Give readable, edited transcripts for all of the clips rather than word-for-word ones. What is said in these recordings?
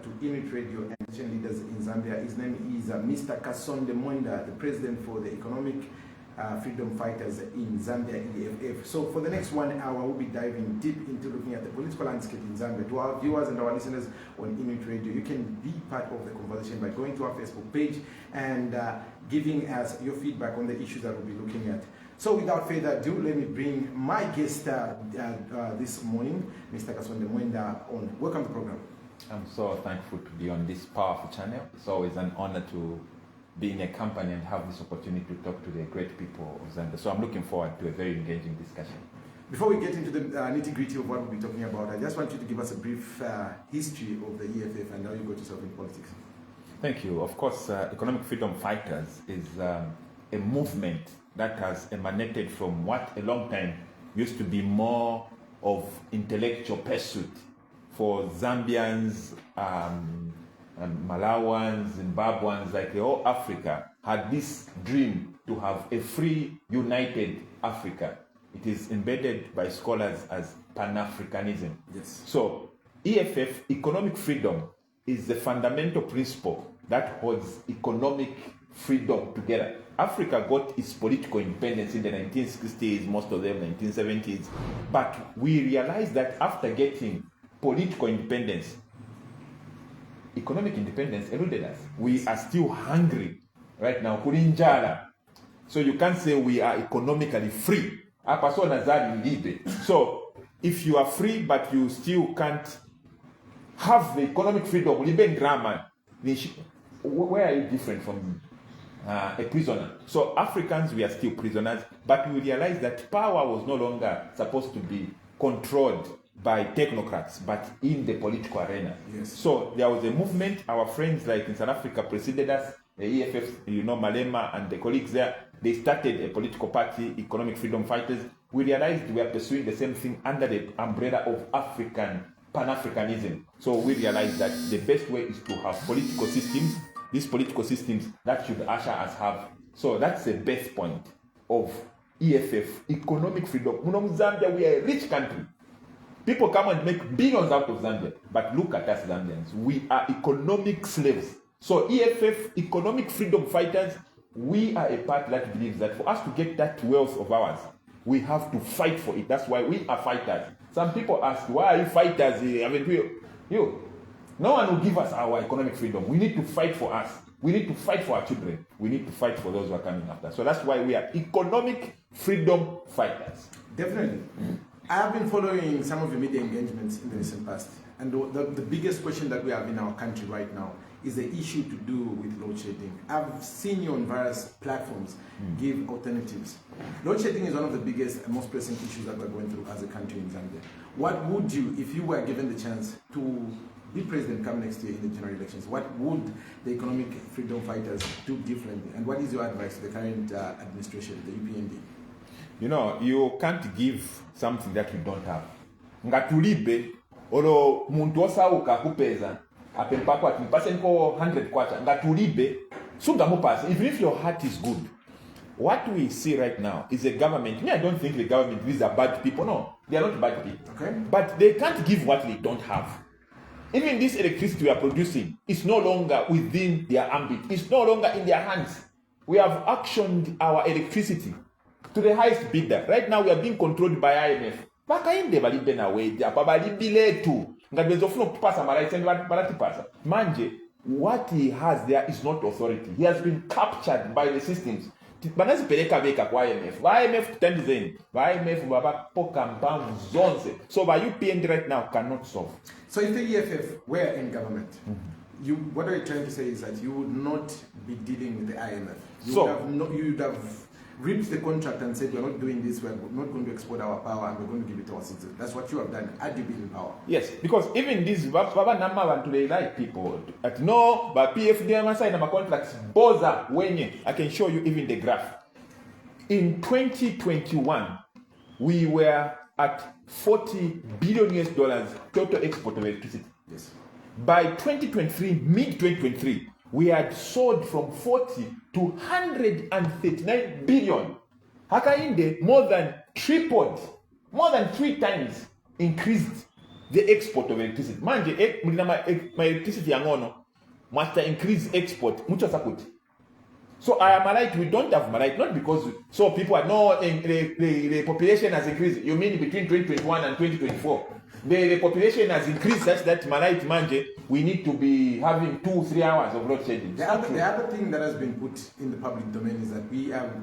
to Inuit Radio and Christian leaders in Zambia. His name is Mr. Kasonde Mwenda, the president for the Economic Freedom Fighters in Zambia, EFF. So for the next 1 hour, we'll be diving deep into looking at the political landscape in Zambia. To our viewers and our listeners on Inuit Radio, you can be part of the conversation by going to our Facebook page and giving us your feedback on the issues that we'll be looking at. So without further ado, let me bring my guest this morning, Mr. Kasonde Mwenda, on. Welcome to the program. I'm so thankful to be on this powerful channel. It's always an honor to be in a company and have this opportunity to talk to the great people of Zambia. So I'm looking forward to a very engaging discussion. Before we get into the nitty-gritty of what we'll be talking about, I just want you to give us a brief history of the EFF and how you got yourself in politics. Thank you. Of course, Economic Freedom Fighters is a movement that has emanated from what a long time used to be more of intellectual pursuit for Zambians, Malawans, Zimbabweans, like the whole Africa, had this dream to have a free, united Africa. It is embedded by scholars as Pan-Africanism. Yes. So, EFF, economic freedom, is the fundamental principle that holds economic freedom together. Africa got its political independence in the 1960s, most of them 1970s. But we realized that after getting political independence, economic independence eluded us. We are still hungry right now. So you can't say we are economically free. So if you are free but you still can't have the economic freedom, where are you different from a prisoner? So Africans, we are still prisoners, but we realized that power was no longer supposed to be controlled by technocrats, but in the political arena. Yes. So there was a movement. Our friends like in South Africa preceded us, the EFF, Malema and the colleagues there. They started a political party, Economic Freedom Fighters. We realized we are pursuing the same thing under the umbrella of African Pan-Africanism. So we realized that the best way is to have political systems, these political systems that should usher us have. So that's the best point of EFF, economic freedom. Zambia, we are a rich country. People come and make billions out of Zambia, but look at us Zambians. We are economic slaves. So EFF, Economic Freedom Fighters, we are a party that believes that for us to get that wealth of ours, we have to fight for it. That's why we are fighters. Some people ask, why are you fighters? No one will give us our economic freedom. We need to fight for us. We need to fight for our children. We need to fight for those who are coming after. So that's why we are economic freedom fighters. Definitely. I have been following some of your media engagements in the recent past, and the biggest question that we have in our country right now is the issue to do with load shedding. I've seen you on various platforms give alternatives. Load shedding is one of the biggest and most pressing issues that we're going through as a country in Zambia. What would you, if you were given the chance to be president come next year in the general elections, what would the Economic Freedom Fighters do differently? And what is your advice to the current administration, the UPND? You know, you can't give something that you don't have. Ngatulibe, olo muntu osauka kupeza, apempako ati mpase nko 100 kwacha, ngatulibe, sunga mupase, even if your heart is good. What we see right now is a government. I don't think the government, these are bad people. No, they are not bad people. Okay. But they can't give what they don't have. Even this electricity we are producing is no longer within their ambit. It's no longer in their hands. We have auctioned our electricity to the highest bidder. Right now we are being controlled by IMF. Manje, what he has there is not authority. He has been captured by the systems. So by UPND right now cannot solve. So if the EFF were in government, what are you trying to say is that you would not be dealing with the IMF. You would have ripped the contract and said, we're not doing this, we're not going to export our power and we're going to give it to our citizens. That's what you have done. Had you been in power? Yes, because even these Baba Nama want to like people. At no, but PFDM sign my contracts, Boza Wenye. I can show you even the graph. In 2021, we were at $40 billion total export of electricity. Yes. By 2023, mid-2023, we had sold from 40 to 139 billion. Hakainde more than tripled, more than 3 times increased the export of electricity. Manje, my electricity yangono must increase export. Mucho sakuti. So I am right, we don't have right, not because so people are no the population has increased. You mean between 2021 and 2024? The population has increased such that Malait Manje, we need to be having 2-3 hours of load shedding. The other thing that has been put in the public domain is that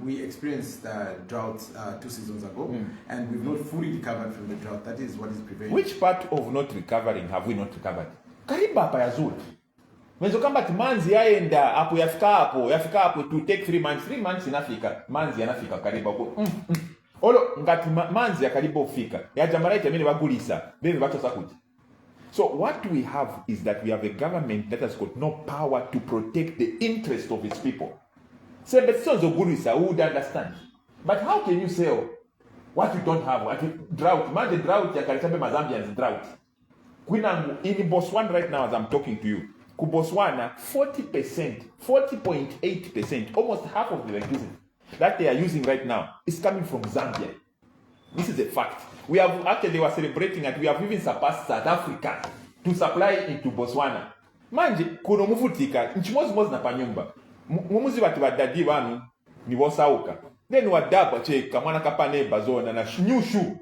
we experienced droughts 2 seasons ago, and we've not fully recovered from the drought. That is what is prevailing. Which part of not recovering have we not recovered? Kariba hapa yazuri. Mwenzo kamba manzi yaenda hapo yafika hapo to take 3 months. 3 months inafika. Manzi yanafika kariba huko. Olo ngati manzi ya kariba ufika. Ya jamaraiti amene bagulisa. Bebe bachosa kuti. So what we have is that we have a government that has got no power to protect the interest of its people. So but sonzo gulisa who would understand. But how can you sell what you don't have? What drought. Manje drought ya karisabe Mazambians drought. Kwinangu in Botswana right now as I'm talking to you. Botswana, 40%, 40.8%, almost half of the electricity that they are using right now is coming from Zambia. This is a fact. We have actually, they were celebrating that we have even surpassed South Africa to supply into Botswana. Manje, kuno mufutika, nchimozi na panyumba. Mumuzi watu wadadi wanu ni wasauka. Then wadaba cheka, mwana kapane bazona na nyushu.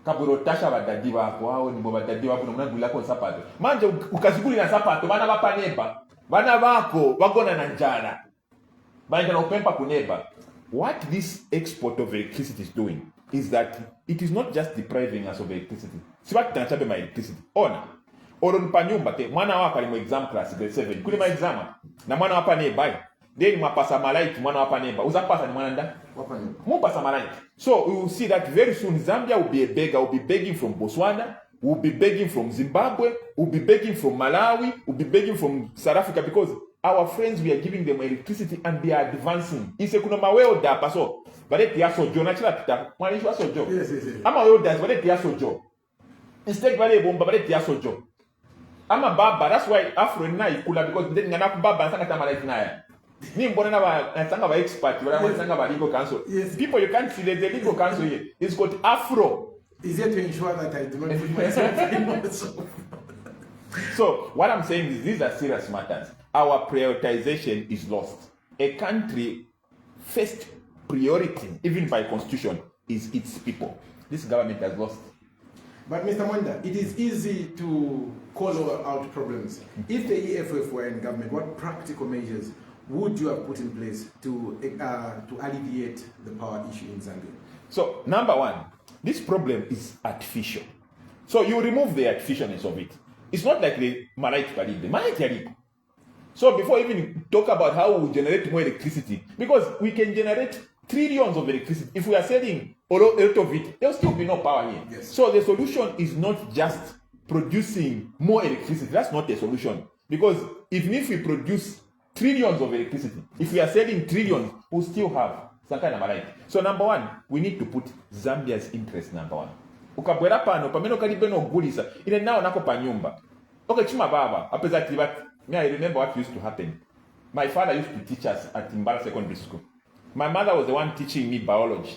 Kaburotasha badadi wako wao ni badadi wako na mnagula kwa sapato. Manje ukaziguli na sapato bana bapaneba. Bana bako bagona na njala. Bana na upempa kuneba. What this export of electricity is doing is that it is not just depriving us of electricity. Siwati tanachabe my electricity. Ona. Oro nipanyumba te mwana wako ali mu exam class grade 7. Kuli ma exam na mwana wapa neba. Then mwapasa malaiti mwana wapa neba. Uzapasa ni mwana nda? Mwapasa malaiti. So we will see that very soon Zambia will be a beggar, will be begging from Botswana, will be begging from Zimbabwe, will be begging from Malawi, will be begging from South Africa because our friends, we are giving them electricity and they are advancing. Ise kuna maweo da paso. Bade tia sojo. Nachila pita. Mwanishu sojo. Yes. Ama weo da. Bade tia sojo. Instead bade bomba. Bade tia sojo. Ama baba. That's why Afro na ikula because they ngana kubaba. Nsanga tamala itinaya. Ni mbona na ba expert. Nsanga ba legal counsel. Yes. People you can't see there's a legal counsel here. It's called Afro. Is it to ensure that I do not put myself in. So what I'm saying is these are serious matters. Our prioritization is lost. A country first priority, even by constitution, is its people. This government has lost. But Mr. Mwenda, it is easy to call out problems. If the EFF were in government, what practical measures would you have put in place to alleviate the power issue in Zambia? So, number one, this problem is artificial. So you remove the artificialness of it. It's not like the Malait Palib, the Malait Yarib. So before even talk about how we generate more electricity, because we can generate trillions of electricity. If we are selling a lot of it, there will still be no power here. Yes. So the solution is not just producing more electricity. That's not a solution. Because even if we produce trillions of electricity, if we are selling trillions, we'll still have some kind of Malait. So number one, we need to put Zambia's interest number one. Ukabwera pano, pameno kalibeno gulisa, ile nao nako panyumba. Okay, chima baba, apeza tibat. I remember what used to happen. My father used to teach us at Mbala Secondary School. My mother was the one teaching me biology.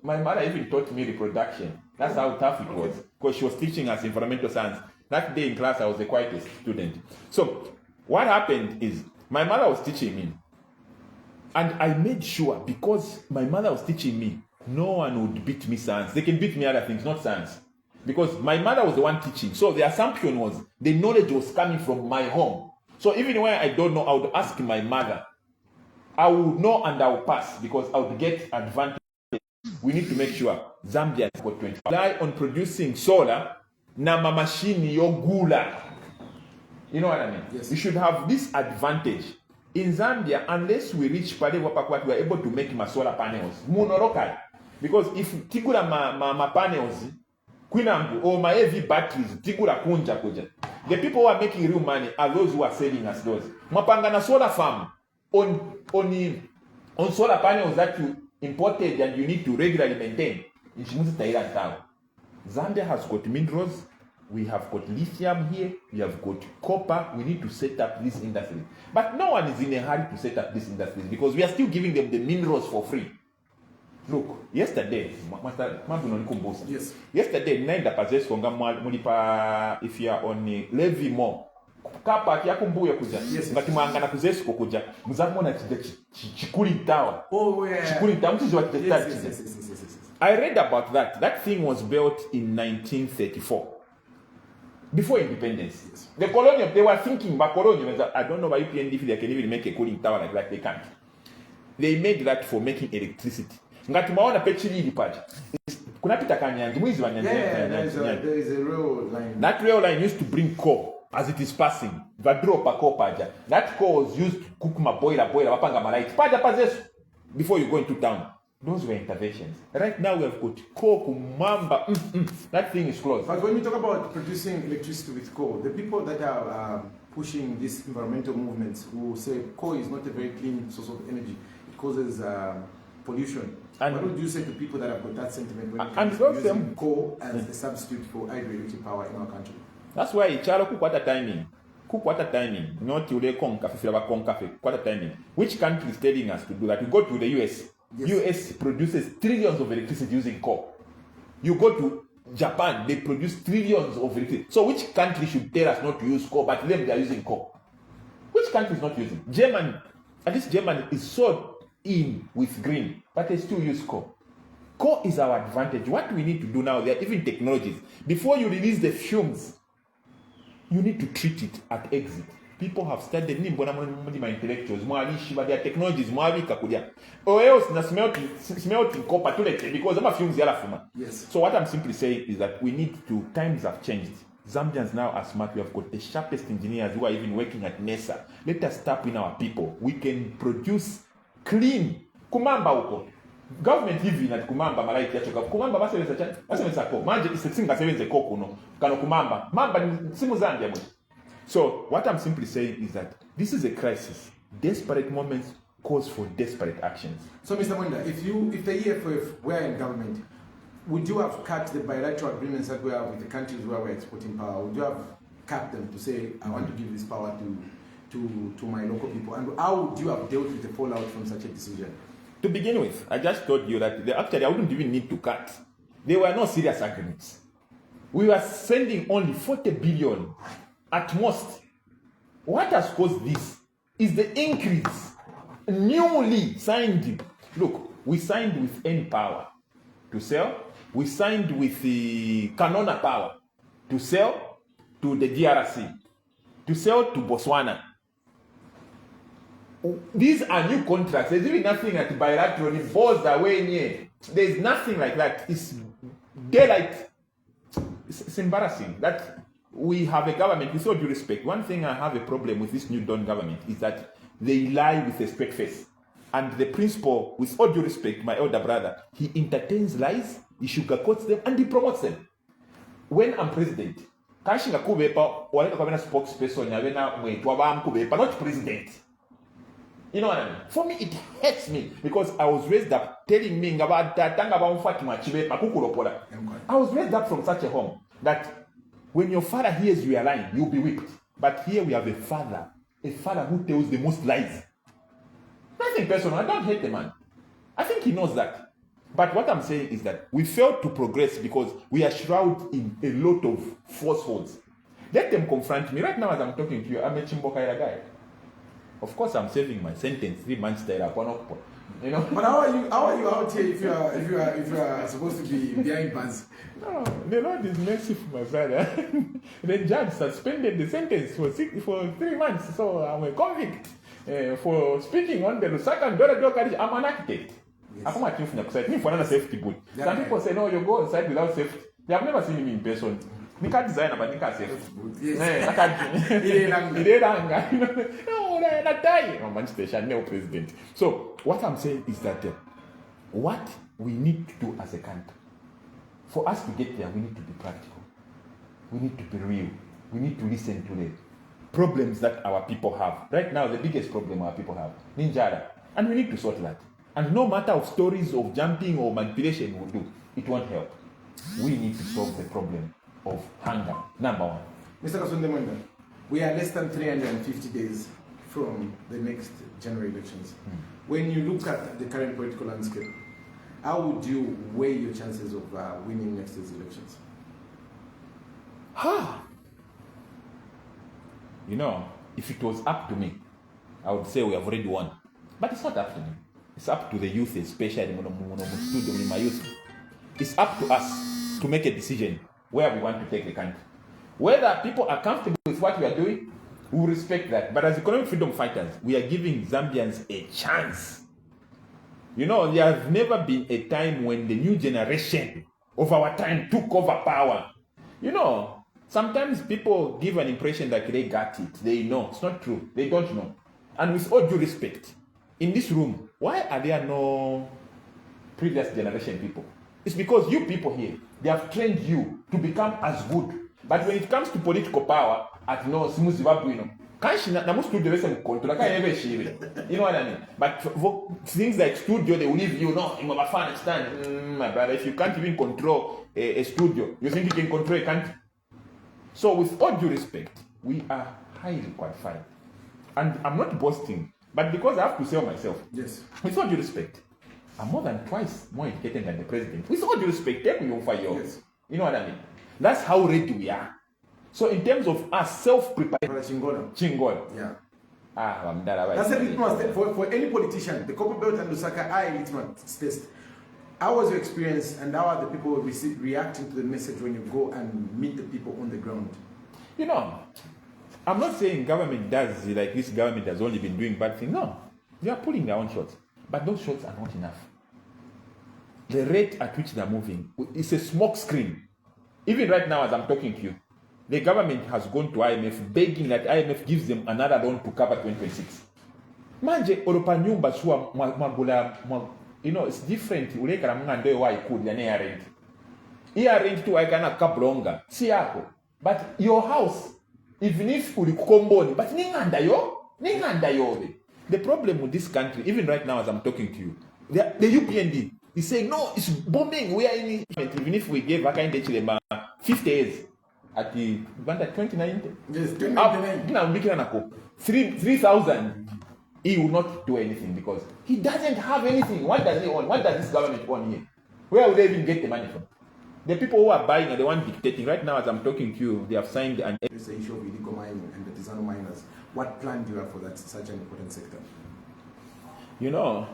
My mother even taught me reproduction. That's how tough it was. Because she was teaching us environmental science. That day in class, I was the quietest student. So, what happened is, my mother was teaching me. And I made sure, because my mother was teaching me, no one would beat me science. They can beat me other things, not science. Because my mother was the one teaching. So the assumption was the knowledge was coming from my home. So even when I don't know, I would ask my mother. I would know and I would pass because I would get advantage. We need to make sure Zambia has got 20. Rely on producing solar, nama machine yogula. You know what I mean? Yes. We should have this advantage. In Zambia, unless we reach Pale Wapakwat, we are able to make solar panels. Munorokai. Because if tigura ma panels, Kwinambu or my heavy batteries, tigura kunja kuja. The people who are making real money are those who are selling us those. Mapangana solar farm on solar panels that you imported and you need to regularly maintain. Zambia has got minerals. We have got lithium here. We have got copper. We need to set up this industry. But no one is in a hurry to set up this industry because we are still giving them the minerals for free. Look, yesterday, Yes. yesterday, naenda pazeso nga mulipa if you are on levy more. Kapa yakumbuye kuja. Yes. Ngati mwangana kuzeso kuja. Muzamona chikuli tower. Oh, yeah. Chikuli tower. Yes. I read about that. That thing was built in 1934. Before independence. Yes. The colonial, they were thinking, but colonial, I don't know why UPND they can even make a cooling tower like that. They can't. They made that for making electricity. Ngati maona pechili ilipaji. Kunapita kanyanji, mwizi wa nyanji. There is a rail line. That rail line used to bring coal as it is passing. Vadropa coal paja. That coal was used to cook my boiler, wapanga malaiti. Paja pazesu. Before you go into town. Those were interventions. Right now we have got coal, kumamba. That thing is closed. But when we talk about producing electricity with coal, the people that are pushing these environmental movements who say coal is not a very clean source of energy, it causes pollution. And what would you say to people that have got that sentiment when it comes to using coal as a substitute for hydroelectric power in our country? That's why Chalo kukwata timing. Kukwata timing. Not ule konkafe, filaba konkafe, kwata timing. Which country is telling us to do that? We go to the US. Yes. US produces trillions of electricity using coal. You go to Japan, they produce trillions of electricity. So which country should tell us not to use coal, but them they are using coal? Which country is not using? Germany. At least Germany is so in with green, but they still use coal. Coal is our advantage. What we need to do now, there are even technologies. Before you release the fumes, you need to treat it at exit. People have studied my intellectuals, but their technologies, or else na smelting copper because I'm a fumes yala. Yes. So what I'm simply saying is that we need to, times have changed. Zambians now are smart. We have got the sharpest engineers who are even working at NASA. Let us tap in our people. We can produce clean. Kumamba uko. Government even at Kumamba malaiti yachoka. Kumamba basa ko. Manje isesinga sevenze ko kuno. Kano Kumamba. Mamba ni simu Zambia mwe. So what I'm simply saying is that this is a crisis. Desperate moments calls for desperate actions. So Mr. Mwenda, if the EFF were in government, would you have cut the bilateral agreements that we have with the countries where we're exporting power? Would you have cut them to say, I want to give this power to my local people? And how would you have dealt with the fallout from such a decision? To begin with, I just told you that actually I wouldn't even need to cut. There were no serious agreements. We were sending only 40 billion at most. What has caused this is the increase. Newly signed. Look, we signed with N Power to sell. We signed with the Canona Power to sell to the DRC, to sell to Botswana. These are new contracts. There's even nothing at bilateral. It falls away near. There's nothing like that. It's daylight. It's embarrassing that we have a government, with all due respect. One thing I have a problem with this new Dawn government is that they lie with a straight face. And the principal, with all due respect, my elder brother, he entertains lies, he sugarcoats them, and he promotes them. When I'm president, Kashinga Kubepa, or a spokesperson, not president. You know what I mean? For me, it hurts me because I was raised up telling me about that. I was raised up from such a home that when your father hears you are lying, you'll be whipped. But here we have a father who tells the most lies. Nothing personal. I don't hate the man. I think he knows that. But what I'm saying is that we failed to progress because we are shrouded in a lot of falsehoods. Let them confront me. Right now as I'm talking to you, I'm a Chimbokaira guy. Of course, I'm serving my sentence 3 months there. You know. But how are you out here if you are supposed to be behind bars? No, the Lord is merciful, my brother. The judge suspended the sentence for 3 months, so I'm a convict for speaking on the Lusaka and Dora Dokari. I'm an architect. Yes. I'm a safety boot. Some people say no, you go inside without safety. They have never seen me in person. I can't design, but I can't safety boot. Yes. I can't. No, president. So what I'm saying is that what we need to do as a country, for us to get there, we need to be practical. We need to be real. We need to listen to the problems that our people have. Right now, the biggest problem our people have, Ninjara, and we need to sort that. And no matter of stories of jumping or manipulation will do, it won't help. We need to solve the problem of hunger. Number one. Mr. Kasonde Mwenda, we are less than 350 days from the next general elections. When you look at the current political landscape, how would you weigh your chances of winning next year's elections? You know, if it was up to me, I would say we have already won. But it's not up to me. It's up to the youth, especially my youth. It's up to us to make a decision where we want to take the country. Whether people are comfortable with what we are doing, we will respect that. But as economic freedom fighters, we are giving Zambians a chance. You know, there has never been a time when the new generation of our time took over power. You know, sometimes people give an impression that they got it. They know. It's not true. They don't know. And with all due respect, in this room, why are there no previous generation people? It's because you people here, they have trained you to become as good. But when it comes to political power, at no smooth Zimbabwe, you know what I mean? But for things like studio, they will leave you, no, you must understand. My brother, if you can't even control a studio, you think you can control a country? So with all due respect, we are highly qualified. And I'm not boasting, but because I have to sell myself. Yes. With all due respect, I'm more than twice more educated than the president. With all due respect, take me over your. Yes. You know what I mean? That's how ready we are. So in terms of us self-preparation, Chingola. Yeah. That's a litmus test for any politician. The Copper Belt and Lusaka are a litmus test. How was your experience, and how are the people reacting to the message when you go and meet the people on the ground? You know, I'm not saying government does, like this government has only been doing bad things. No, they are pulling their own shots. But those shots are not enough. The rate at which they're moving is a smoke screen. Even right now, as I'm talking to you, the government has gone to IMF begging that IMF gives them another loan to cover 2026. Manje oropa nyumba suwa magula, you know, it's different. Ulekara mga ndoe wa ikudi ya ne rent. Iya rent tu waikana kablonga. Si yako. But your house, even if ulikukomboni, but ninganda yo. The problem with this country, even right now as I'm talking to you, the UPND is saying, no, it's bombing. We are in it. Even if we gave Hakainde Chilema 50 years at the 2019. Yes, 2019. 3,000. He will not do anything because he doesn't have anything. What does he own? What does this government own here? Where will they even get the money from? The people who are buying are the ones dictating. Right now, as I'm talking to you, they have signed an. It's the issue of illegal mining and the artisanal miners. What plan do you have for that such an important sector? You know,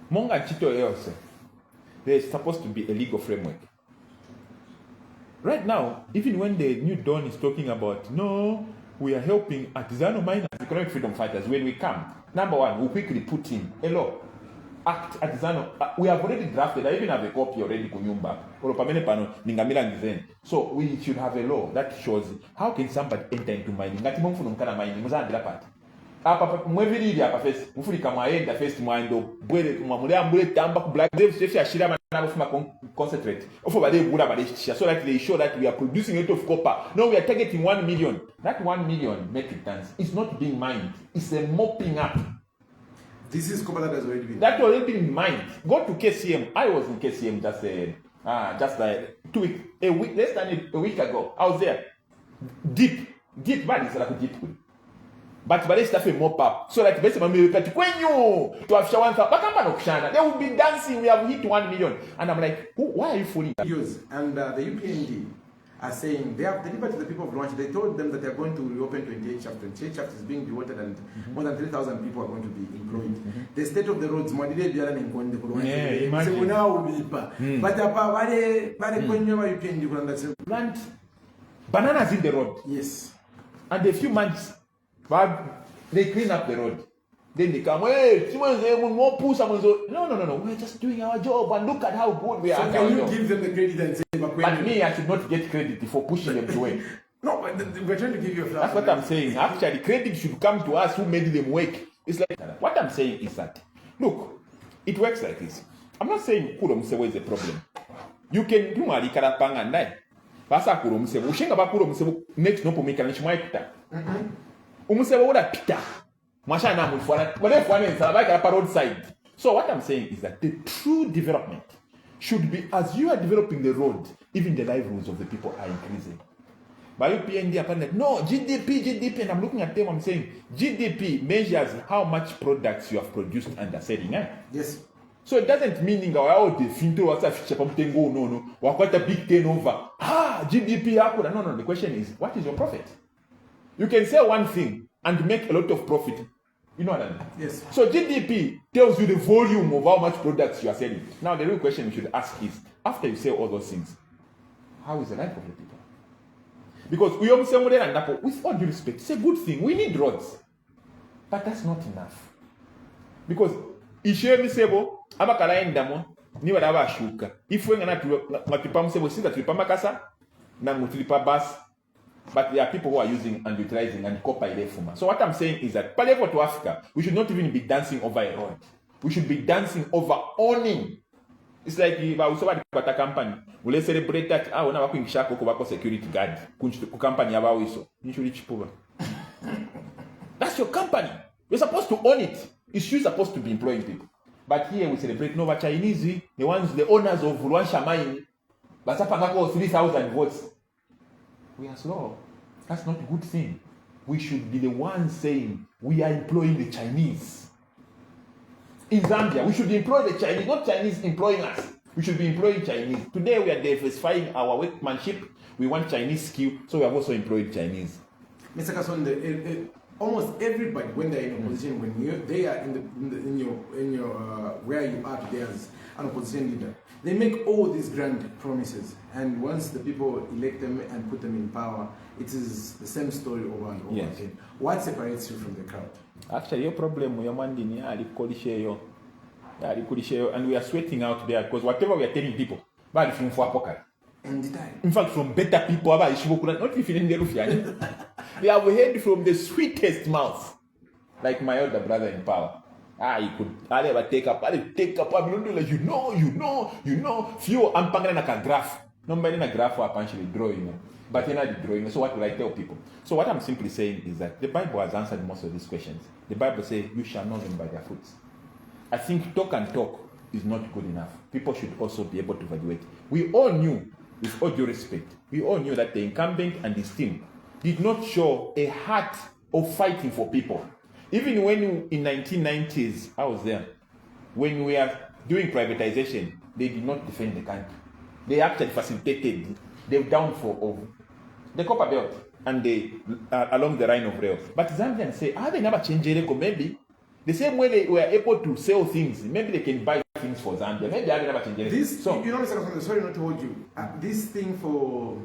Monga Chito else, there's supposed to be a legal framework. Right now, even when the New Dawn is talking about, no, we are helping artisanal miners, economic freedom fighters, when we come, number one, we quickly put in a law. Act artisanal. We have already drafted. I even have a copy already. So we should have a law that shows how can somebody enter into mining. Mwevili hapa first mfulika mwaenda first mwando bwele kumamule ambule tamba ku black devs chef ashira manabo fuma concentrate ofo bale bula bale shisha so that they show that we are producing a lot of copper. No, we are targeting 1 million. That 1 million metric tons is not being mined. It's a mopping up. This is copper that has already been. That already been mined. Go to KCM. I was in KCM just like 2 weeks, a week, less than a week ago. I was there. Deep, but it's like deep. But they stuff a mop up so that basically when you to have shower they will be dancing. We have hit 1 million, and I'm like, why are you fooling? And the UPND are saying they have delivered to the people of Luanchi. They told them that they are going to reopen 28 chapter. 28 chapter is being devoted, and more than 3,000 people are going to be employed. The state of the roads, but plant bananas in the road. Yes, and a few months. But they clean up the road. Then they come, hey, no. We're just doing our job and look at how good we are. So can you give them the credit and say, but me, I should not get credit for pushing them to work. No, but we're trying to give you a flower. That's what I'm saying. Actually, credit should come to us who made them work. It's like what I'm saying is that, look, it works like this. I'm not saying Kuro Musewo is a problem. You can do a Rikarapang and die. Basa Kuro Musewo. Ushenga ba Kuro Musewo next no pomeka nishmaita. Umusewo ura pita. Mashana mulfuana. Wale fuana nsabaka pa roadside. So what I'm saying is that the true development should be as you are developing the road, even the livelihoods of the people are increasing. By UPND upon that, no, GDP, and I'm looking at them, I'm saying GDP measures how much products you have produced and are selling. Yes. So it doesn't mean our finto was a feature from Tengo, no, or quite a big turnover. GDP, no. The question is, what is your profit? You can say one thing and make a lot of profit. You know what I mean? Yes. So GDP tells you the volume of how much products you are selling. Now the real question you should ask is, after you say all those things, how is the life of the people? Because we always say, with all due respect, it's a good thing. We need roads. But that's not enough. Because ishemi sebo abakala endamo ni badaba shuka. If we ngatipa msebo singa tulipa makasa na tulipa bus. But there are people who are using and utilizing and copy lefuma. So what I'm saying is that palevo to Africa, we should not even be dancing over a road. We should be dancing over owning. It's like if I was about a company, we celebrate that when I work in security guard, company about iso. That's your company. You're supposed to own it. It's you supposed to be employing people. But here we celebrate Nova Chinese, the owners of Luan Shamaini, but 3,000 votes. We are slow. That's not a good thing. We should be the ones saying we are employing the Chinese. In Zambia, we should employ the Chinese, not Chinese employing us. We should be employing Chinese. Today we are diversifying our workmanship. We want Chinese skill, so we have also employed Chinese. Mr. Kasonde, almost everybody, when they're in opposition, when they are in your where you are today as an opposition leader, they make all these grand promises, and once the people elect them and put them in power, it is the same story over and over again. What separates you from the crowd? Actually, your problem, your mandini, and we are sweating out there because whatever we are telling people, but from Fuapoka. In fact, from better people, not if we have heard from the sweetest mouth, like my older brother in power. He could take up, you know, few ampangana na graph. Nobody na graph or actually drawing. But in the drawing, so what will I tell people? So what I'm simply saying is that the Bible has answered most of these questions. The Bible says, you shall know them by their fruits. I think talk and talk is not good enough. People should also be able to evaluate. We all knew, with all due respect, we all knew that the incumbent and his team did not show a heart of fighting for people. Even when in 1990s, I was there, when we are doing privatization, they did not defend the country. They actually facilitated the downfall of the copper belt and along the line of rail. But Zambians say, they never changed maybe the same way they were able to sell things, maybe they can buy things for Zambia. Maybe they never changed this. So, you know, Mr. Kasonde, sorry not to hold you. This thing for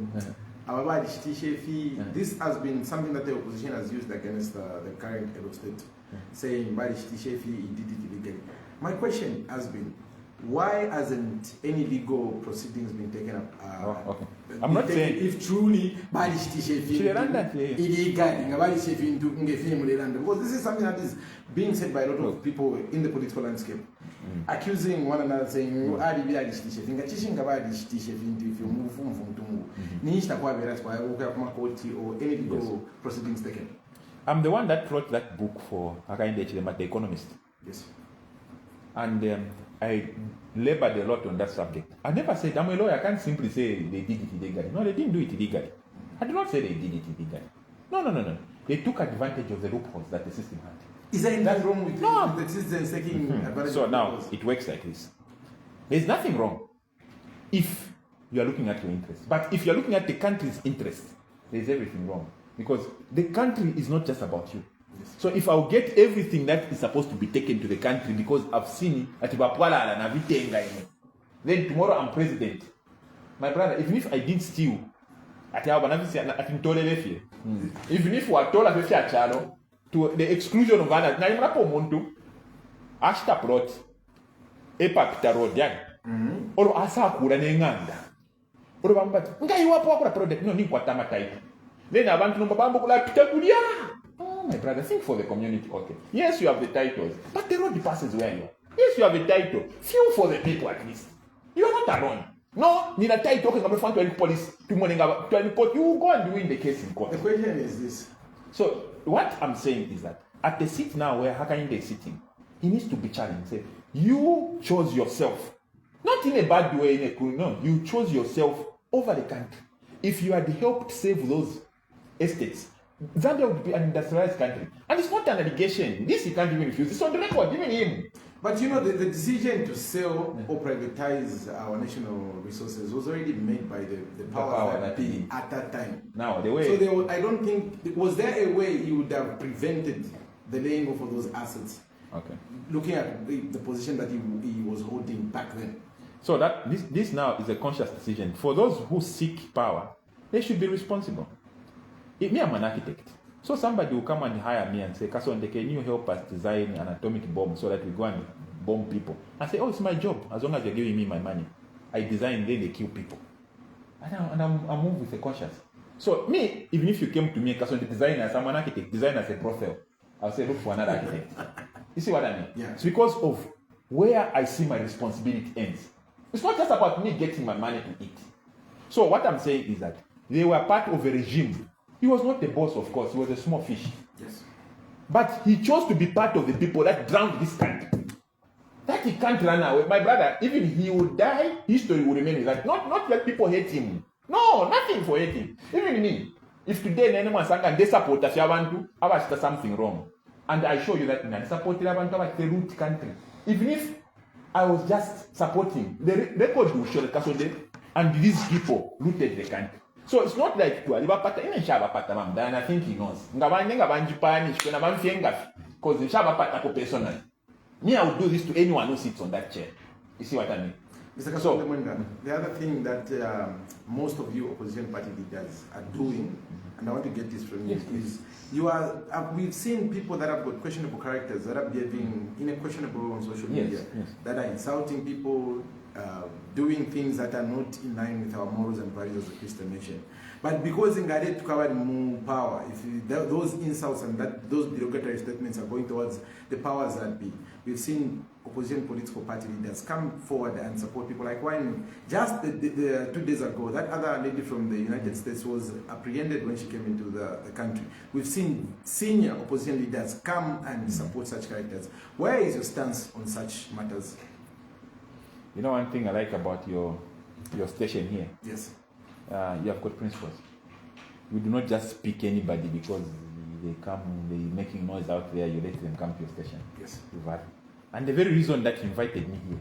this has been something that the opposition has used against the current head of state, saying he did it illegally. My question has been, why hasn't any legal proceedings been taken up? Okay. I'm not saying if truly illegal, because this is something that is being said by a lot of people in the political landscape, accusing one another, saying or any legal proceedings taken. I'm the one that wrote that book for The Economist. Yes. And I labored a lot on that subject. I never said, I'm a lawyer, I can't simply say they did it illegally. No, they didn't do it illegally. I did not say they did it illegally. No. They took advantage of the loopholes that the system had. Is there anything wrong with the system taking advantage? So now, it works like this. There's nothing wrong if you are looking at your interest. But if you are looking at the country's interest, there's everything wrong. Because the country is not just about you. Yes. So if I'll get everything that is supposed to be taken to the country because I've seen it, then tomorrow I'm president. My brother, even if I didn't steal, even if we are told to the exclusion of others, na imrapo muntu ashta plot epa pitaro diani olo asa kula nenganda olo bambati ngai wapo akula product no ni kwatama type then abantu no babambo kula pitagulia. Oh my brother, think for the community. Okay, yes, you have the titles, but the road passes where you are. Yes, you have a title, feel for the people at least. You are not alone. No, need a title talking about front to police to morning about to report. You go and win the case in court. The question is this. So what I'm saying is that at the seat now where Hakainde is sitting, he needs to be challenged. Say, you chose yourself. Not in a bad way, no. You chose yourself over the country. If you had helped save those estates, Zambia would be an industrialized country. And it's not an allegation. This he can't even refuse. It's on the record, even him. But you know, the decision to sell or privatize our national resources was already made by the power that be at that time. Now, the way... So I don't think... Was there a way you would have prevented the laying off of those assets? Okay. Looking at the position that he was holding back then. So that this now is a conscious decision. For those who seek power, they should be responsible. Me, I'm an architect. So somebody will come and hire me and say, Kasonde, can you help us design an atomic bomb so that we go and bomb people? I say, oh, it's my job. As long as you're giving me my money. I design, then they kill people. And I move with a conscience. So me, even if you came to me, Kasonde, design as I'm an architect, design as a profile, I'll say, look for another architect. You see what I mean? Yeah. It's because of where I see my responsibility ends. It's not just about me getting my money to eat. So what I'm saying is that they were part of a regime. He was not the boss, of course. He was a small fish. Yes. But he chose to be part of the people that drowned this country. That he can't run away. My brother, even he would die, history will remain with that. Not that people hate him. No, nothing for hating. Even me. If today anyone sang they support us, I want to something wrong. And I show you that I support the root country. Even if I was just supporting, the record will show the Kasonde, and these people looted the country. So it's not like to Alibapata, even Shabapata, and I think he knows. Because in Shabapata personal. Me, I would do this to anyone who sits on that chair. You see what I mean? Mr. Kasonde Mwenda, the other thing that most of you opposition party leaders are doing, and I want to get this from you, is we've seen people that have got questionable characters, that are behaving questionable on social media, that are insulting people, doing things that are not in line with our morals and values as a Christian nation. But because in Gade to cover more power, if those insults and those derogatory statements are going towards the powers that be, we've seen opposition political party leaders come forward and support people. Like when just the 2 days ago, that other lady from the United States was apprehended when she came into the country. We've seen senior opposition leaders come and support such characters. Where is your stance on such matters? You know one thing I like about your station here? Yes. You have got principles. You do not just speak anybody because they making noise out there, you let them come to your station. Yes. And the very reason that you invited me here,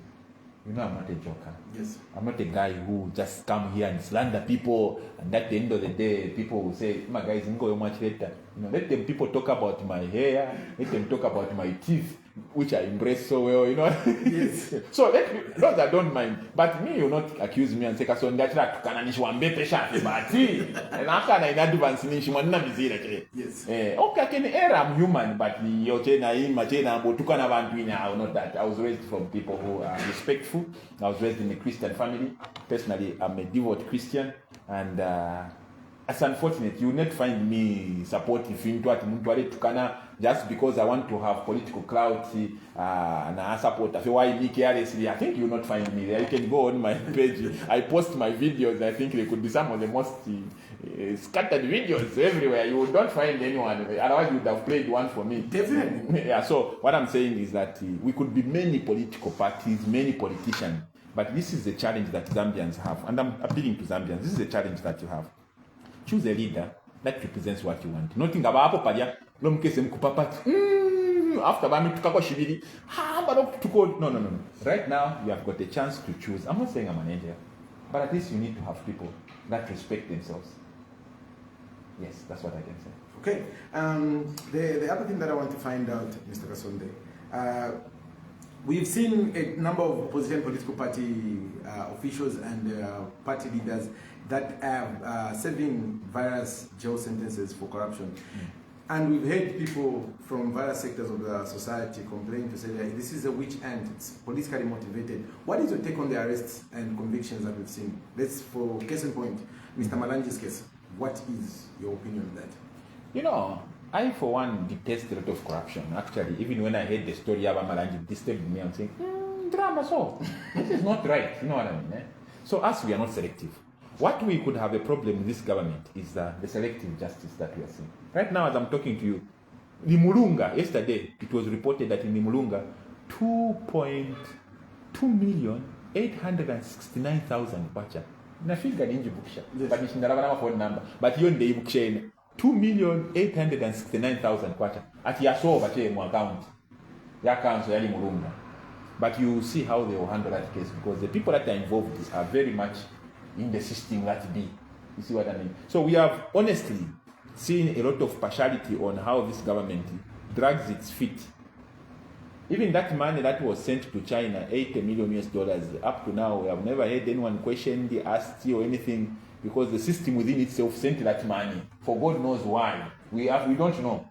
you know I'm not a joker. Yes. I'm not a guy who just come here and slander people, and at the end of the day, people will say, my guys, you go much later. You know, let them people talk about my hair, let them talk about my teeth, which I embrace so well, you know. Yes. So those I don't mind. But me, you not accuse me and say, Kasonde, yes. Okay, I can err, I'm human, but not that. I was raised from people who are respectful. I was raised in a Christian family. Personally, I'm a devout Christian, and it's unfortunate you will not find me supportive just because I want to have political clout and I support. Why me carelessly? I think you will not find me there. You can go on my page. I post my videos. I think they could be some of the most scattered videos everywhere. You don't find anyone. Otherwise, you would have played one for me. Definitely. Yeah. So what I'm saying is that we could be many political parties, many politicians, but this is the challenge that Zambians have, and I'm appealing to Zambians. This is the challenge that you have. Choose a leader that represents what you want. Nothing about Papadia. After no. Right now, you have got a chance to choose. I'm not saying I'm an angel, but at least you need to have people that respect themselves. Yes, that's what I can say. Okay. The other thing that I want to find out, Mr. Kasonde, we've seen a number of opposition political party officials and party leaders that are serving various jail sentences for corruption. And we've heard people from various sectors of the society complain to say that this is a witch hunt, it's politically motivated. What is your take on the arrests and convictions that we've seen? Let's, for case in point, Mr. Malanji's case, what is your opinion on that? You know, I for one detest a lot of corruption. Actually, even when I heard the story about Malanji, it disturbed me. I'm saying, drama, so this is not right. You know what I mean? So us, we are not selective. What we could have a problem with this government is the selective justice that we are seeing. Right now, as I'm talking to you, Limulunga, yesterday, it was reported that in Limulunga, 2,869,000 bacha. Na figure in Jibuksha, but it's not a phone number. But you're in the Ibuksha, 2,869,000 kwacha. At Yaso, but you account. Ya council, Limulunga. But you will see how they will handle that case, because the people that are involved are very much in the system that be. You see what I mean? So we have honestly seen a lot of partiality on how this government drags its feet. Even that money that was sent to China, $80 million, up to now, we have never heard anyone question, asked or anything, because the system within itself sent that money. For God knows why. We don't know.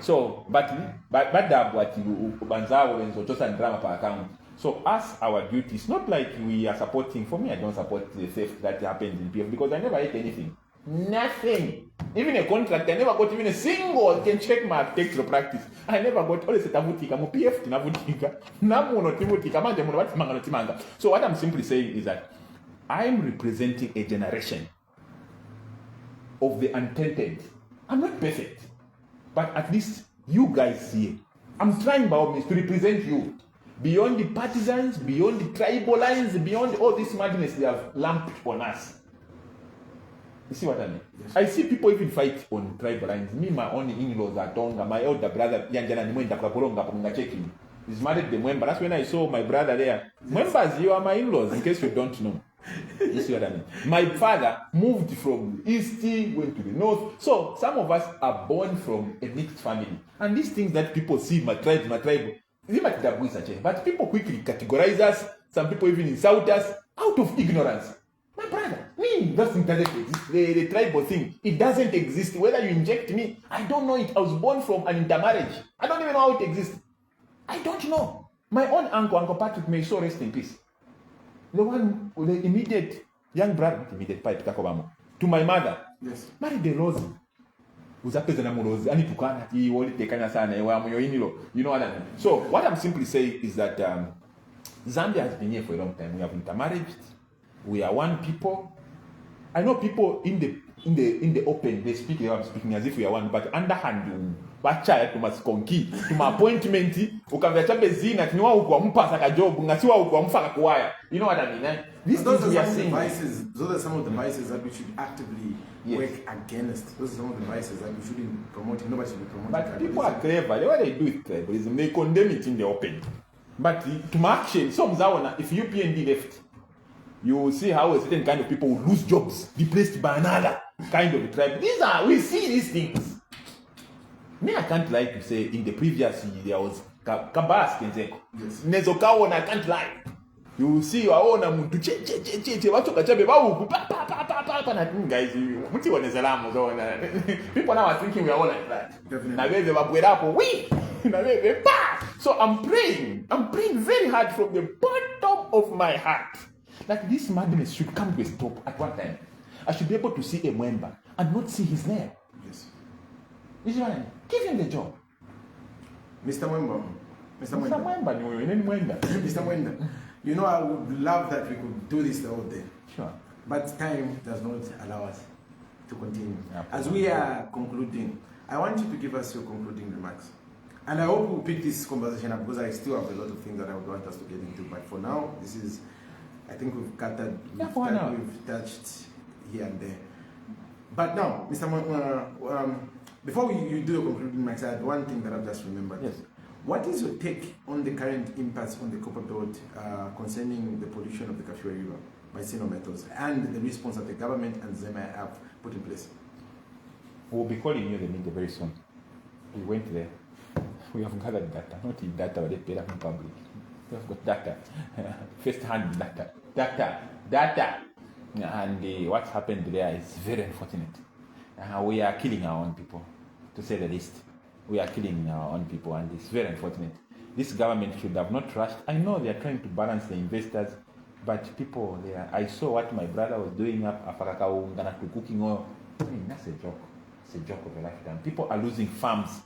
So, but what you banzao and drama per account. So, as our duty, it's not like we are supporting. For me, I don't support the theft that happens in PF, because I never ate anything. Nothing. Even a contract, I never got even a single. Can check my architectural practice. I never got all the tavutika. Mo PF tinavutika. Namu no tivutika. Manje mo wati manga no timanga. So what I'm simply saying is that I'm representing a generation of the untainted. I'm not perfect, but at least you guys here, I'm trying by all means to represent you. Beyond the partisans, beyond the tribal lines, beyond all this madness they have lumped on us. You see what I mean? Yes. I see people even fight on tribal lines. Me, my own in-laws are Tonga. My elder brother, Yanjana Mwenda, Kwakolonga, checking. He's married to Mwemba. That's when I saw my brother there. Mwembas, you are my in-laws, in case you don't know. You see what I mean? My father moved from the east, went to the north. So some of us are born from a mixed family. And these things that people see, my tribe, but people quickly categorize us. Some people even insult us out of ignorance. My brother, me, that thing doesn't exist. The tribal thing, it doesn't exist. Whether you inject me, I don't know it. I was born from an intermarriage. I don't even know how it exists. I don't know. My own Uncle Patrick, may so rest in peace. The one, the immediate young brother, not immediate pipe, to my mother, yes, married the Rose. You know what I mean? So what I'm simply saying is that Zambia has been here for a long time. We have intermarried. We are one people. I know people in the open, they speak, I'm speaking as if we are one, but underhand, bacha to must conki to my appointment, ukavyacha bezina kinwa huko mpasa ka job ngasiwa huko mfaka kuwaya. You know what I mean? These things we are saying. Those are some of the vices that we should actively work against. Those are some of the vices that we shouldn't promote. Nobody should be promoting. But people are clever. The way they do it, tribalism, they condemn it in the open. But to my action, some zawana, if UPND left, you will see how a certain kind of people will lose jobs, replaced by another kind of tribe. We see these things. Me, I can't lie to say in the previous year there was Kabas Kenzeko. Nezokawo, I can't lie. You will see your own muntu guys, people now are thinking we are all like that. Definitely. So I'm praying very hard from the bottom of my heart that this madness should come to a stop at one time. I should be able to see a Mwemba and not see his name. Yes. Israel, give him the job. Mr. Mwemba. Mr. Mwenda. You know, I would love that we could do this all day. Sure. But time does not allow us to continue. As we are concluding, I want you to give us your concluding remarks. And I hope we'll pick this conversation up because I still have a lot of things that I would want us to get into. But for now, this is, I think we've we've touched here and there. But now, Mr. Before you do your concluding remarks, I had one thing that I've just remembered. Yes. What is your take on the current impasse on the copper belt concerning the pollution of the Kafue River by cyano metals and the response that the government and Zema have put in place? We'll be calling you the media very soon. We went there. We have gathered data, not in data, but they paid up in public. We have got data, first-hand data. And what's happened there is very unfortunate. We are killing our own people, to say the least. We are killing our own people, and it's very unfortunate. This government should have not rushed. I know they are trying to balance the investors, but people there. I saw what my brother was doing up Afakakau to cooking oil. I mean, that's a joke. It's a joke of a lifetime. People are losing farms.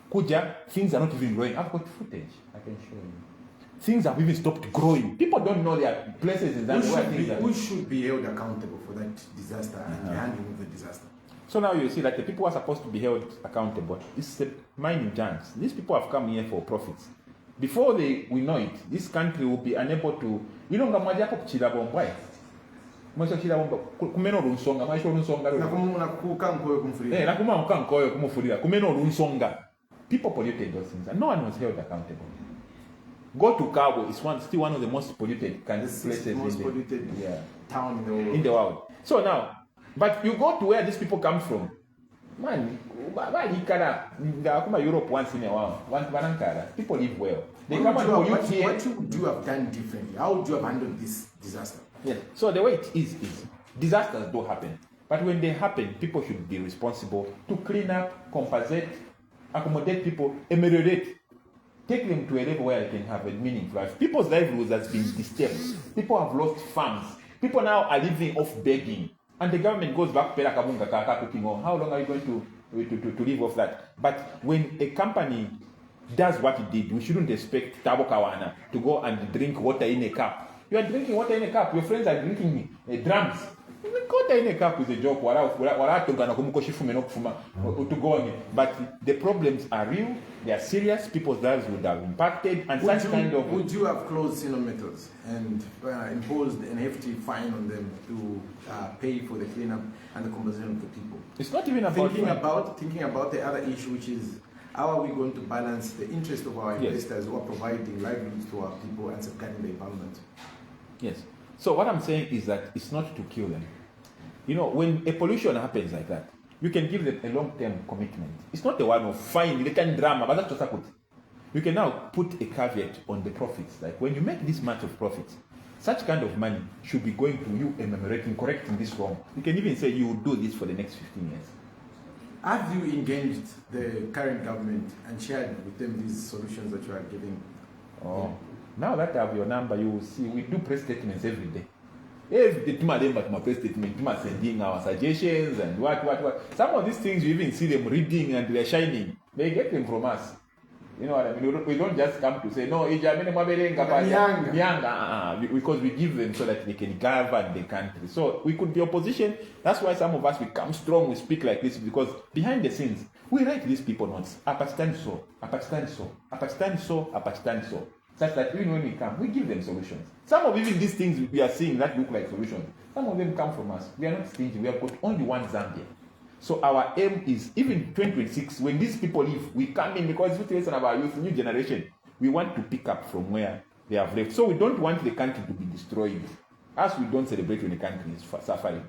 Kuja, things are not even growing. I've got footage. I can show you. Things have even stopped growing. People don't know there are places in that where things are. Who should be held accountable for that disaster and the handling of the disaster? So now you see that the people are supposed to be held accountable. It's a mining chance. These people have come here for profits. Before we know it, this country will be unable to. You know, people polluted those things, and no one was held accountable. Go to Cabo, it's still one of the most polluted places polluted town in the world. In the world. So now, but you go to where these people come from, man, Europe once in a while, people live well. They come and pollute here. What would you have done differently? How would you have handled this disaster? Yes. So the way it is disasters do happen. But when they happen, people should be responsible to clean up, compensate, accommodate people, ameliorate, take them to a level where they can have a meaningful life. People's livelihoods has been disturbed. People have lost farms. People now are living off begging. And the government goes back, cooking on. How long are you going to live off that? But when a company does what it did, we shouldn't expect Tabo Kawana to go and drink water in a cup. You are drinking water in a cup. Your friends are drinking drums. Water in a cup is a joke. But the problems are real. They are serious. People's lives would have impacted. And would you have closed methods and imposed an hefty fine on them to pay for the cleanup and the compensation of the people? It's not even about thinking about the other issue, which is how are we going to balance the interest of our investors who are providing livelihoods to our people and safeguarding the environment? Yes. So what I'm saying is that it's not to kill them. You know, when a pollution happens like that, you can give them a long-term commitment. It's not the one of fine, they can drama, but that's what you can now put a caveat on the profits. Like when you make this much of profits, such kind of money should be going to you enumerating, correcting this wrong. You can even say you will do this for the next 15 years. Have you engaged the current government and shared with them these solutions that you are giving? Oh, now that I have your number, you will see we do press statements every day. Every day, to my press statement, sending our suggestions and what. Some of these things you even see them reading and they're shining. They get them from us. You know what I mean? We don't just come to say, no, because we give them so that they can govern the country. So we could be opposition. That's why some of us, we come strong, we speak like this, because behind the scenes, we write these people notes. Apachtan so. Such that even when we come, we give them solutions. Some of even these things we are seeing that look like solutions, some of them come from us. We are not stingy. We have got only one Zambia. So our aim is, even 2026, when these people leave, we come in because it's situation of our youth, new generation. We want to pick up from where they have left. So we don't want the country to be destroyed. As we don't celebrate when the country is suffering.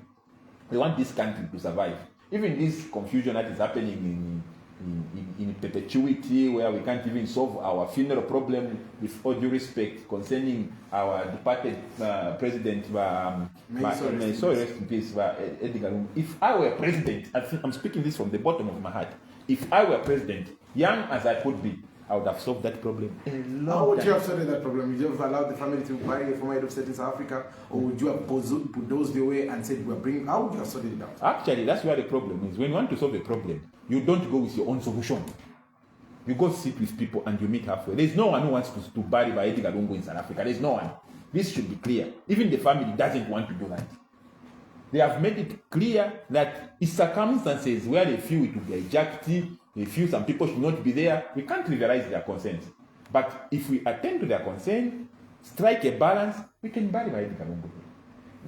We want this country to survive. Even this confusion that is happening in perpetuity, where we can't even solve our funeral problem, with all due respect, concerning our departed president, may so rest in peace, Edgar Lungu. If I were president, I'm speaking this from the bottom of my heart, if I were president, young as I could be, I would have solved that problem a long time. How would you have solved that problem? Would you have allowed the family to buy a former head of state in South Africa? Or would you have bulldozed the way and said, how would you have sorted it out? Actually, that's where the problem is. When you want to solve a problem, you don't go with your own solution. You go sit with people and you meet halfway. There's no one who wants to bury by Edgar Lungu in South Africa. There's no one. This should be clear. Even the family doesn't want to do that. They have made it clear that in circumstances where they feel it will be hijacked, they feel some people should not be there, we can't trivialize their concerns. But if we attend to their concern, strike a balance, we can bury by Edgar Lungu.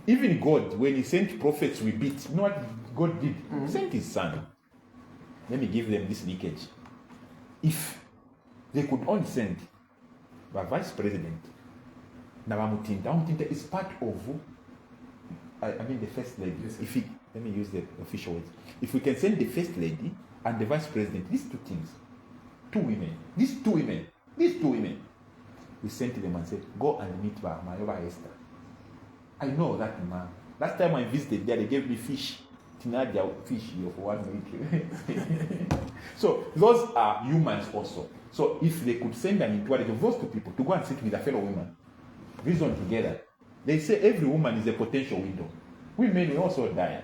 Even God, when he sent prophets we beat, you know what God did? He sent his son. Let me give them this leakage. If they could only send a vice president, Mutinta is part of, the first lady. Yes, Let me use the official words. If we can send the first lady and the vice president, these two things, these two women, we sent to them and said, go and meet Mayoba Esther. I know that man. Last time I visited there, they gave me fish. Tinadia fish for 1 week. So those are humans also. So if they could send an inquiry of those two people to go and sit with a fellow woman, reason together, they say every woman is a potential widow. Women will also die.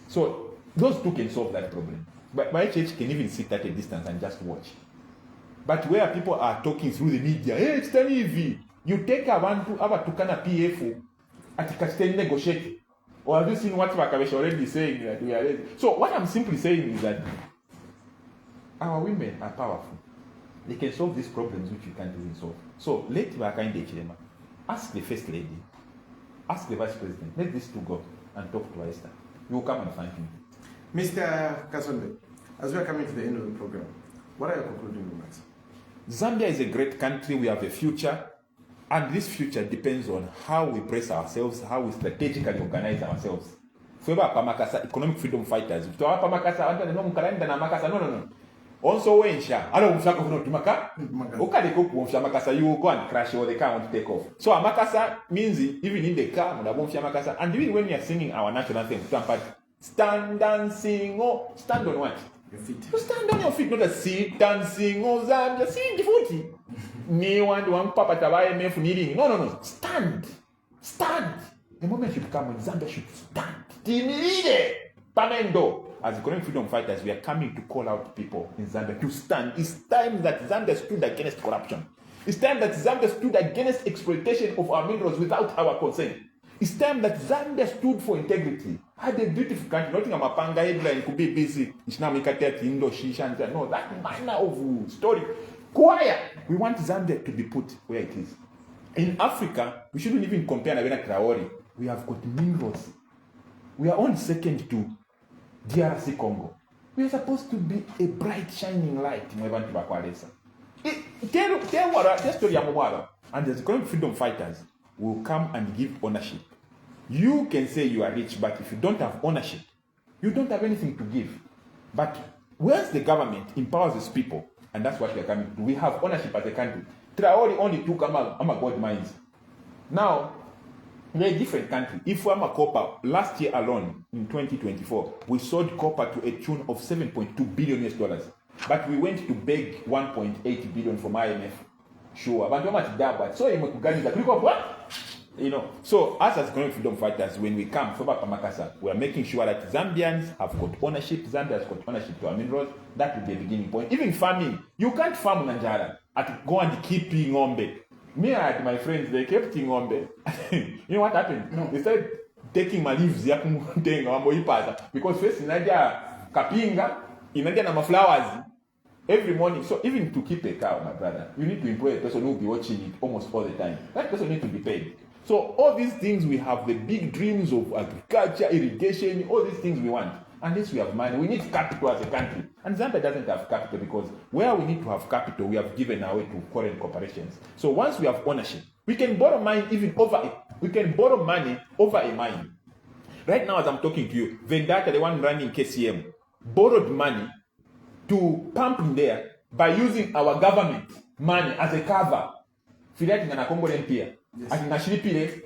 So those two can solve that problem. But my church can even sit at a distance and just watch. But where people are talking through the media, hey, it's TV, you take abantu abatukana PF at Kasonde negotiate. Or have you seen what Makabesh already saying that we are ready? So what I'm simply saying is that our women are powerful. They can solve these problems which you can't even solve. So let Wakande Chilema ask the first lady, ask the vice president, let these two go and talk to Esther. You will come and find him. Mr. Kasonde, as we are coming to the end of the program, what are your concluding remarks? Zambia is a great country. We have a future. And this future depends on how we brace ourselves, how we strategically organize ourselves. Fweba pa makasa economic freedom fighters. Tuwa pa makasa wanda no mukalenda na makasa no. Also wensha. Alo mfaka kuno tumaka. Ukade kuku mfya makasa you go and crash or the car want to take off. So a makasa means even in the car mudabo mfya makasa. And even when we are singing our national anthem, stand and sing. Oh, stand on what? Your feet. You stand on your feet, not a sit and sing. Oh, Zambia, sing the footy. Me want one papa tabaye me funili. No. Stand. The moment should come when Zambia should stand. Timide. Pamendo. As economic freedom fighters, we are coming to call out people in Zambia to stand. It's time that Zambia stood against corruption. It's time that Zambia stood against exploitation of our minerals without our consent. It's time that Zambia stood for integrity. Had a beautiful country. Nothing I'm a panga headline could be busy. It's now make a Indo Shisha. No, that minor of story. Quiet. We want Zambia to be put where it is. In Africa, we shouldn't even compare Nabena Traore. We have got minerals. We are on second to DRC Congo. We are supposed to be a bright, shining light. Tell story and the economic freedom fighters will come and give ownership. You can say you are rich, but if you don't have ownership, you don't have anything to give. But once the government empowers its people, and that's what we are coming to do, we have ownership as a country. Traore only took gold mines. Now, we're a different country. If we're a copper, last year alone, in 2024, we sold copper to a tune of $7.2 billion. But we went to beg 1.8 billion from IMF. Sure, but how much that? So so us as economic freedom fighters, when we come from Pamakasa, we are making sure that Zambians have got ownership. Zambia has got ownership to our minerals. That will be the beginning point. Even farming, you can't farm Nanjara and go and keep ng'ombe. Me and my friends, they kept ng'ombe. You know what happened? No. They started taking my leaves because first inaja kapinga, inaja na flowers every morning. So even to keep a cow, my brother, you need to employ a person who will be watching it almost all the time. That person needs to be paid. So all these things, we have the big dreams of agriculture, irrigation, all these things we want. Unless we have money, we need capital as a country. And Zambia doesn't have capital because where we need to have capital, we have given away to foreign corporations. So once we have ownership, we can borrow money even over it. We can borrow money over a mine. Right now, as I'm talking to you, Vendata, the one running KCM, borrowed money to pump in there by using our government money as a cover. Yes.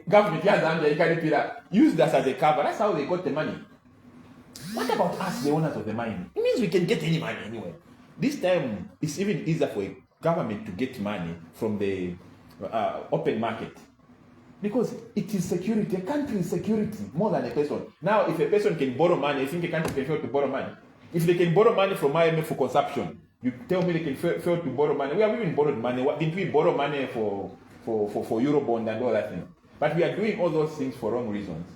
Government used us as a cover. That's how they got the money. What about us, the owners of the mine? It means we can get any money anywhere. This time, it's even easier for a government to get money from the open market. Because it is security. A country is security more than a person. Now, if a person can borrow money, I think a country can fail to borrow money. If they can borrow money from IMF for consumption, you tell me they can fail to borrow money. We have even borrowed money. Didn't we borrow money for Eurobond and all that thing? But we are doing all those things for wrong reasons.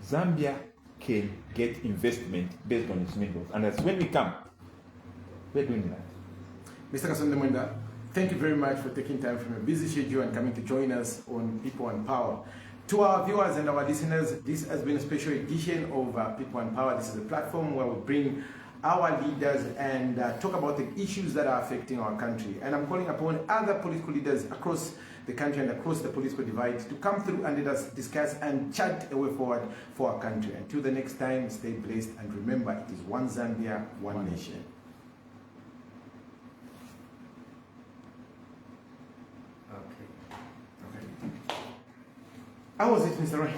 Zambia can get investment based on its minerals. And that's when we come, we're doing that. Mr. Kasonde Mwenda, thank you very much for taking time from your busy schedule and coming to join us on People and Power. To our viewers and our listeners, this has been a special edition of People and Power. This is a platform where we bring our leaders and talk about the issues that are affecting our country. And I'm calling upon other political leaders across the country and across the political divide to come through and let us discuss and chart a way forward for our country. Until the next time, stay blessed and remember, it is one Zambia, one nation. Okay. How was it, Mr. Roy?